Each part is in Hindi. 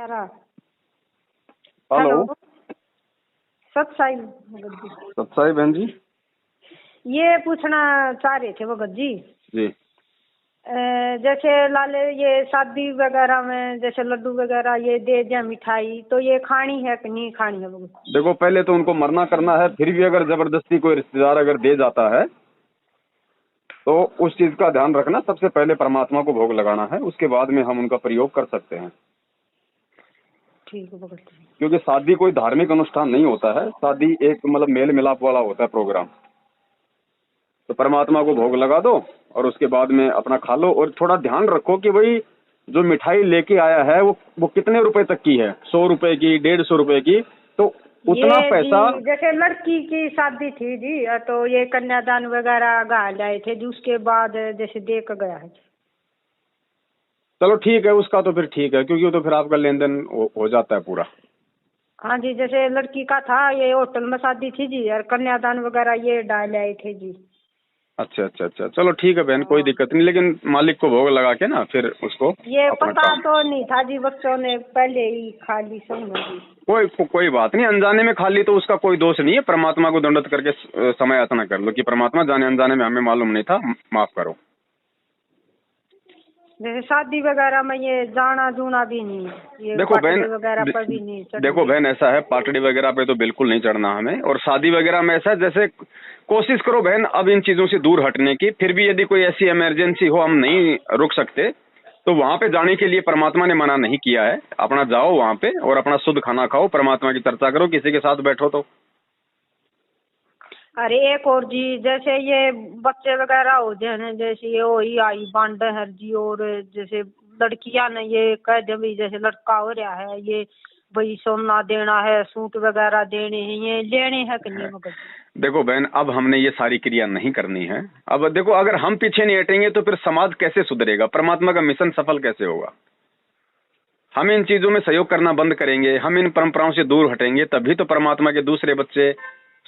हेलो। सतसाई बहन जी, ये पूछना चाह रहे थे भगत जी। जी जैसे लाले ये शादी वगैरह में जैसे लड्डू वगैरह ये दे दिया मिठाई, तो ये खानी है कि नहीं खानी है भगत? देखो, पहले तो उनको मरना करना है, फिर भी अगर जबरदस्ती कोई रिश्तेदार अगर दे जाता है तो उस चीज का ध्यान रखना। सबसे पहले परमात्मा को भोग लगाना है, उसके बाद में हम उनका प्रयोग कर सकते हैं। ठीक है भगत जी। क्योंकि शादी कोई धार्मिक अनुष्ठान नहीं होता है, शादी एक मतलब मेल मिलाप वाला होता है प्रोग्राम। तो परमात्मा को भोग लगा दो और उसके बाद में अपना खा लो। और थोड़ा ध्यान रखो कि भाई जो मिठाई लेके आया है वो कितने रुपए तक की है, 100 रुपए की, 150 रुपए की, तो उतना पैसा। जैसे लड़की की शादी थी जी, तो ये कन्यादान वगैरह गा लाए थे जी, उसके बाद जैसे दे कर गया है। चलो ठीक है, उसका तो फिर ठीक है, क्योंकि वो तो फिर आपका लेन देन हो जाता है पूरा। हाँ जी, जैसे लड़की का था ये होटल में शादी थी जी, और कन्यादान वगैरह ये डाल आए थे जी। अच्छा अच्छा अच्छा, चलो ठीक है बहन, कोई दिक्कत नहीं, लेकिन मालिक को भोग लगा के ना फिर उसको ये अपना पता काम। तो नहीं था जी, बच्चों ने पहले ही खा ली सब जी। कोई बात नहीं, अनजाने में खा ली तो उसका कोई दोष नहीं है। परमात्मा को दंडवत करके समय याचना कर लो कि परमात्मा, जाने अनजाने में हमें मालूम नहीं था, माफ करो। जैसे शादी वगैरह में ये जाना जूना भी नहीं, ये देखो बहन, वगैरह पर भी नहीं चढ़ना। देखो बहन, ऐसा है, पाटड़ी वगैरह पे तो बिल्कुल नहीं चढ़ना हमें। और शादी वगैरह में ऐसा है, जैसे कोशिश करो बहन अब इन चीजों से दूर हटने की। फिर भी यदि कोई ऐसी इमरजेंसी हो, हम नहीं रुक सकते, तो वहां पे जाने के लिए परमात्मा ने मना नहीं किया है। अपना जाओ वहां पे और अपना शुद्ध खाना खाओ, परमात्मा की चर्चा करो, किसी के साथ बैठो तो। अरे एक और जी, जैसे ये बच्चे वगैरह हो जाए, जैसे ये वही आई बांड है जी, और जैसे लड़कियां ने ये कह दे भाई जैसे लड़का हो रहा है, ये भाई सोना देना है, सूट वगैरह देने हैं, ये लेने हैं कि नहीं मगर? देखो बहन, अब हमने ये सारी क्रिया नहीं करनी है। अब देखो, अगर हम पीछे नहीं हटेंगे तो फिर समाज कैसे सुधरेगा, परमात्मा का मिशन सफल कैसे होगा? हम इन चीजों में सहयोग करना बंद करेंगे, हम इन परंपराओं से दूर हटेंगे, तभी तो परमात्मा के दूसरे बच्चे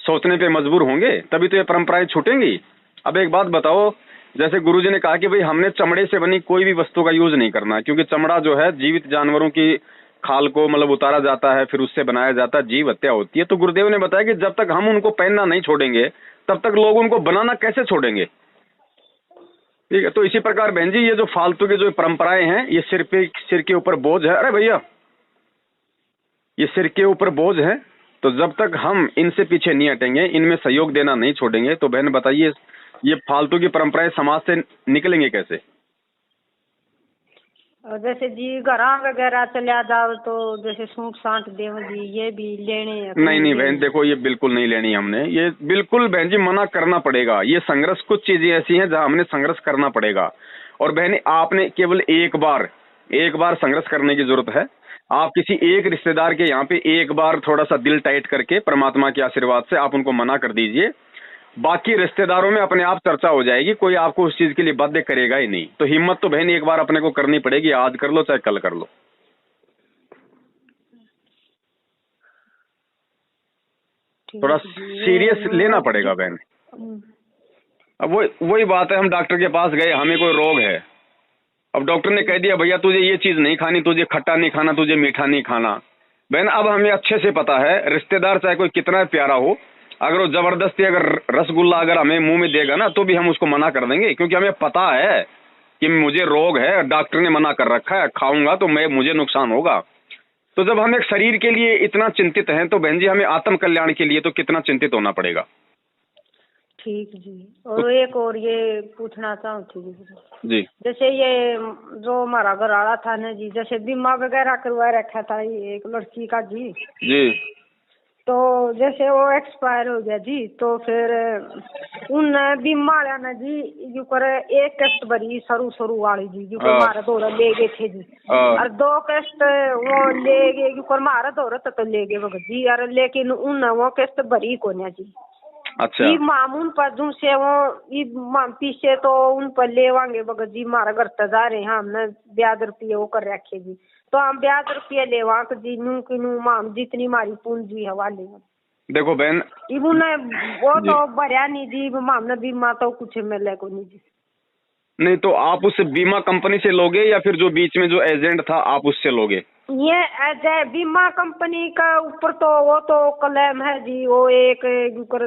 सोचने पे मजबूर होंगे, तभी तो ये परंपराएं छूटेंगी। अब एक बात बताओ, जैसे गुरुजी ने कहा कि भाई हमने चमड़े से बनी कोई भी वस्तु का यूज नहीं करना है, क्योंकि चमड़ा जो है जीवित जानवरों की खाल को मतलब उतारा जाता है, फिर उससे बनाया जाता है, जीव हत्या होती है। तो गुरुदेव ने बताया कि जब तक हम उनको पहनना नहीं छोड़ेंगे तब तक लोग उनको बनाना कैसे छोड़ेंगे। ठीक है, तो इसी प्रकार बहन जी, ये जो फालतू की जो परंपराएं हैं, ये सिर के ऊपर बोझ है। अरे भैया, ये सिर के ऊपर बोझ है। तो जब तक हम इनसे पीछे नहीं हटेंगे, इनमें सहयोग देना नहीं छोड़ेंगे, तो बहन बताइए, ये फालतू की परंपराएं समाज से निकलेंगे कैसे? और जैसे जी घरा वगैरह चला जाओ तो जैसे सूट साट देव जी, ये भी लेने हैं? नहीं बहन, देखो ये बिल्कुल नहीं लेनी हमने, ये बिल्कुल बहन जी मना करना पड़ेगा। ये संघर्ष, कुछ चीजें ऐसी हैं जहां हमने संघर्ष करना पड़ेगा। और बहन, आपने केवल एक बार संघर्ष करने की जरूरत है। आप किसी एक रिश्तेदार के यहाँ पे एक बार थोड़ा सा दिल टाइट करके परमात्मा के आशीर्वाद से आप उनको मना कर दीजिए। बाकी रिश्तेदारों में अपने आप चर्चा हो जाएगी, कोई आपको उस चीज के लिए बाध्य करेगा ही नहीं। तो हिम्मत तो बहन एक बार अपने को करनी पड़ेगी, आज कर लो चाहे कल कर लो। थोड़ा सीरियस लेना पड़ेगा बहन। अब वही बात है, हम डॉक्टर के पास गए, हमें कोई रोग है, अब डॉक्टर ने कह दिया भैया तुझे ये चीज नहीं खानी, तुझे खट्टा नहीं खाना, तुझे मीठा नहीं खाना। बहन अब हमें अच्छे से पता है, रिश्तेदार चाहे कोई कितना प्यारा हो, अगर वो जबरदस्ती अगर रसगुल्ला अगर हमें मुंह में देगा ना, तो भी हम उसको मना कर देंगे, क्योंकि हमें पता है कि मुझे रोग है, डॉक्टर ने मना कर रखा है, खाऊंगा तो मुझे नुकसान होगा। तो जब हम एक शरीर के लिए इतना चिंतित हैं, तो बहन जी हमें आत्म कल्याण के लिए तो कितना चिंतित होना पड़ेगा। ठीक जी। और एक और ये पूछना चाहती जी, जैसे ये जो हमारा घर वाला था ना जी, जैसे बीमा वगैरह करवा रखा था ये एक लड़की का जी, तो जैसे वो एक्सपायर हो गया जी, तो फिर उन बीमा वाला ना जी जो कर एक किस्त भरी शुरू वाली जी, जो हमारा दौरा ले गए थे जी, और 2 किस्त वो ले गए, जो कर हमारा दौरा तो ले गए भगत जी, और लेकिन उन वो किस्त भरी को ना जी। अच्छा, ये मामून पर जो से वो ये पीछे तो उन पर लेवांगे भगत जी, हमारा घर तजा रहे हैं, हमने ब्याज रुपये वो कर रखे जी, तो हम ब्याज रुपये लेवा जी, नू की नू माम जितनी हमारी पूंजी हवाले। देखो बहन, वो तो भरिया नहीं जी, मामने बीमा तो कुछ मिले को नहीं जी। नहीं तो आप उस बीमा कंपनी से लोगे या फिर जो बीच में जो एजेंट था आप उससे लोगे? ये एज बीमा कंपनी का ऊपर तो वो तो क्लेम है जी, वो एक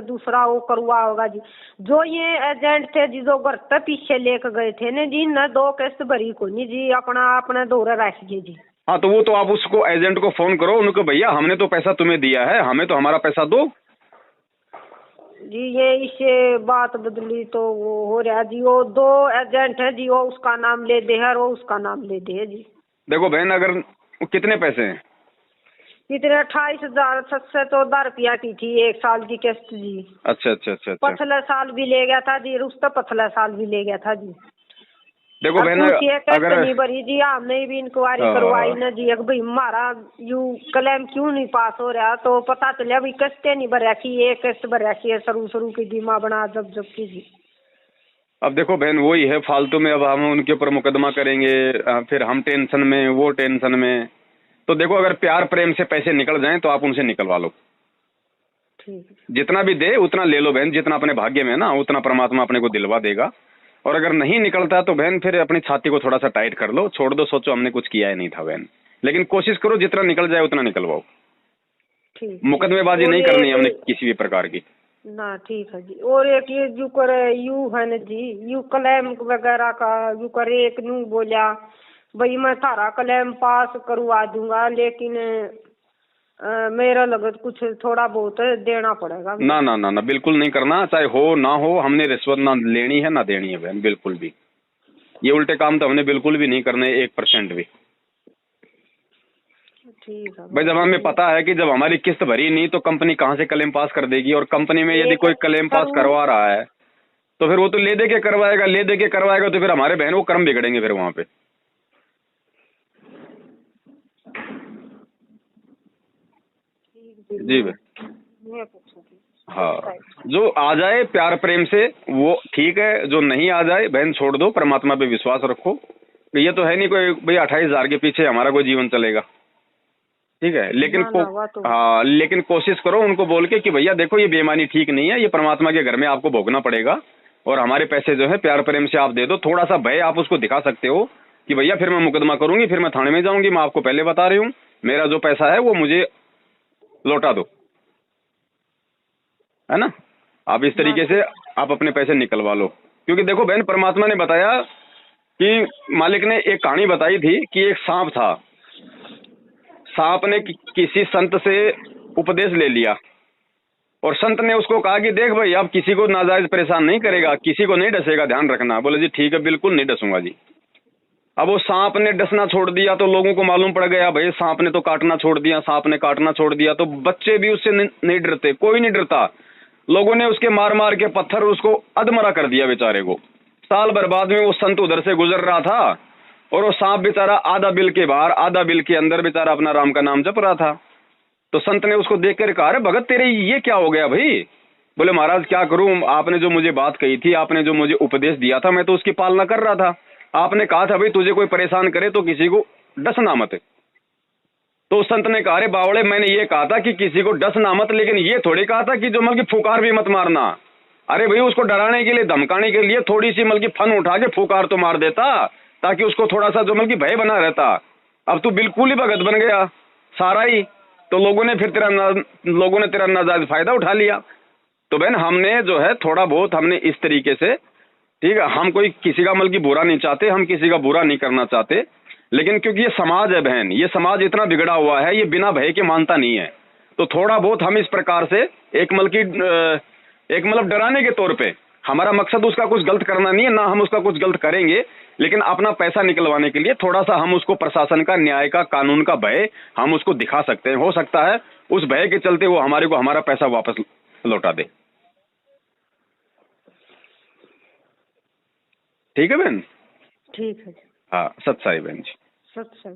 दूसरा वो करवा होगा जी। जो ये एजेंट थे जी, जो घर तक पीछे लेके गए थे ना जी, न 2 किस्त भरी को नहीं जी, अपना दौरा रख गए जी। हाँ तो वो तो आप उसको एजेंट को फोन करो, उनको भैया हमने तो पैसा तुम्हें दिया है, हमें तो हमारा पैसा दो जी। ये इससे बात बदली तो वो हो रहा जी, वो 2 एजेंट है जी, वो उसका नाम ले दे है और वो उसका नाम ले दे है जी। देखो बहन, अगर कितने पैसे हैं? कितने 28,714 रुपया की थी 1 साल की किस्त जी। अच्छा अच्छा अच्छा अच्छा। पिछले साल भी ले गया था जी, उसका पिछले साल भी ले गया था जी। देखो बहन, अगर नहीं भरी जी, हमने भी इंक्वायरी करवाई ना जी, भाई हमारा यू क्लेम क्यों नहीं पास हो रहा, तो पता चलिया भाई किस्तें नहीं भर रखी, एक किस्त भर रखी है शुरू की बीमा बना जब की जी। अब देखो बहन, वही है फालतू में, अब हम उनके ऊपर मुकदमा करेंगे, फिर हम टेंशन में, वो टेंशन में। तो देखो, अगर प्यार प्रेम से पैसे निकल जाएं तो आप उनसे निकलवा लो। जितना भी दे उतना ले लो बहन, जितना अपने भाग्य में है ना उतना परमात्मा अपने को दिलवा देगा। और अगर नहीं निकलता तो बहन फिर अपनी छाती को थोड़ा सा टाइट कर लो, छोड़ दो, सोचो हमने कुछ किया ही नहीं था बहन। लेकिन कोशिश करो जितना निकल जाए उतना निकलवाओ। मुकदमेबाजी नहीं करनी हमने किसी भी प्रकार की ना। ठीक है जी। और एक ये यू करे यू है ना जी, यू क्लेम वगैरह का यू करे, एक नू बोला भाई मैं थारा क्लेम पास करवा दूंगा, लेकिन मेरा लगत कुछ थोड़ा बहुत देना पड़ेगा। ना ना ना ना, बिल्कुल नहीं करना, चाहे हो ना हो। हमने रिश्वत ना लेनी है ना देनी है बहन, बिल्कुल भी। ये उल्टे काम तो हमने बिल्कुल भी नहीं करने, 1% भी। ठीक है भाई, जब हमें पता है कि जब हमारी किस्त भरी नहीं तो कंपनी कहाँ से क्लेम पास कर देगी, और कंपनी में यदि कोई क्लेम पास करवा रहा है तो फिर वो तो ले दे के करवाएगा, ले दे के करवाएगा, तो फिर हमारे बहन वो कर्म बिगड़ेंगे फिर वहां पे। जी भाई, हाँ, जो आ जाए प्यार प्रेम से वो ठीक है, जो नहीं आ जाए बहन छोड़ दो, परमात्मा पे विश्वास रखो। ये तो है नहीं कोई भाई 28,000 के पीछे हमारा कोई जीवन चलेगा, ठीक है। लेकिन हाँ, लेकिन कोशिश करो उनको बोल के कि भैया देखो ये बेईमानी ठीक नहीं है, ये परमात्मा के घर में आपको भोगना पड़ेगा, और हमारे पैसे जो है प्यार प्रेम से आप दे दो। थोड़ा सा भय आप उसको दिखा सकते हो कि भैया फिर मैं मुकदमा करूंगी, फिर मैं थाने में जाऊंगी, मैं आपको पहले बता रही हूँ, मेरा जो पैसा है वो मुझे लौटा दो, है ना। आप इस तरीके से आप अपने पैसे निकलवा लो। क्योंकि देखो बहन, परमात्मा ने बताया कि मालिक ने एक कहानी बताई थी कि एक सांप था, सांप ने किसी संत से उपदेश ले लिया, और संत ने उसको कहा कि देख भाई, आप किसी को नाजायज परेशान नहीं करेगा, किसी को नहीं डसेगा, ध्यान रखना। बोले जी ठीक है, बिल्कुल नहीं डसूंगा जी। अब वो सांप ने डसना छोड़ दिया तो लोगों को मालूम पड़ गया भाई सांप ने तो काटना छोड़ दिया, सांप ने काटना छोड़ दिया। तो बच्चे भी उससे नहीं डरते, कोई नहीं डरता। लोगों ने उसके मार मार के पत्थर उसको अधमरा कर दिया बेचारे को। साल भर बाद में वो संत उधर से गुजर रहा था, और वो सांप बेचारा आधा बिल के बाहर आधा बिल के अंदर बेचारा अपना राम का नाम जप रहा था। तो संत ने उसको देख कर कहा, अरे भगत तेरे ये क्या हो गया भाई? बोले महाराज क्या करूं, आपने जो मुझे बात कही थी, आपने जो मुझे उपदेश दिया था, मैं तो उसकी पालना कर रहा था। आपने कहा था भाई तुझे कोई परेशान करे तो किसी को डसना मत। तो संत ने कहा, अरे बावड़े मैंने ये कहा था कि किसी को डसना मत, लेकिन ये थोड़ी कहा था कि जो मतलब फुकार भी मत मारना। अरे भाई, उसको डराने के लिए धमकाने के लिए थोड़ी सी मतलब फन उठा के फुकार तो मार देता, ताकि उसको थोड़ा सा जो मतलब भय बना रहता। अब तू बिल्कुल ही भगत बन गया सारा ही, तो लोगों ने तेरा नाजायज फायदा उठा लिया। तो बहन हमने जो है थोड़ा बहुत हमने इस तरीके से, ठीक है, हम कोई किसी का मतलब बुरा नहीं चाहते, हम किसी का बुरा नहीं करना चाहते, लेकिन क्योंकि ये समाज है बहन, ये समाज इतना बिगड़ा हुआ है, ये बिना भय के मानता नहीं है। तो थोड़ा बहुत हम इस प्रकार से एक मतलब डराने के तौर पे, हमारा मकसद उसका कुछ गलत करना नहीं है, ना हम उसका कुछ गलत करेंगे, लेकिन अपना पैसा निकलवाने के लिए थोड़ा सा हम उसको प्रशासन का, न्याय का, कानून का भय हम उसको दिखा सकते हैं। हो सकता है उस भय के चलते वो हमारे को हमारा पैसा वापस लौटा दे। ठीक है बहन? ठीक है। हाँ, सत साई बहन जी। सत साई।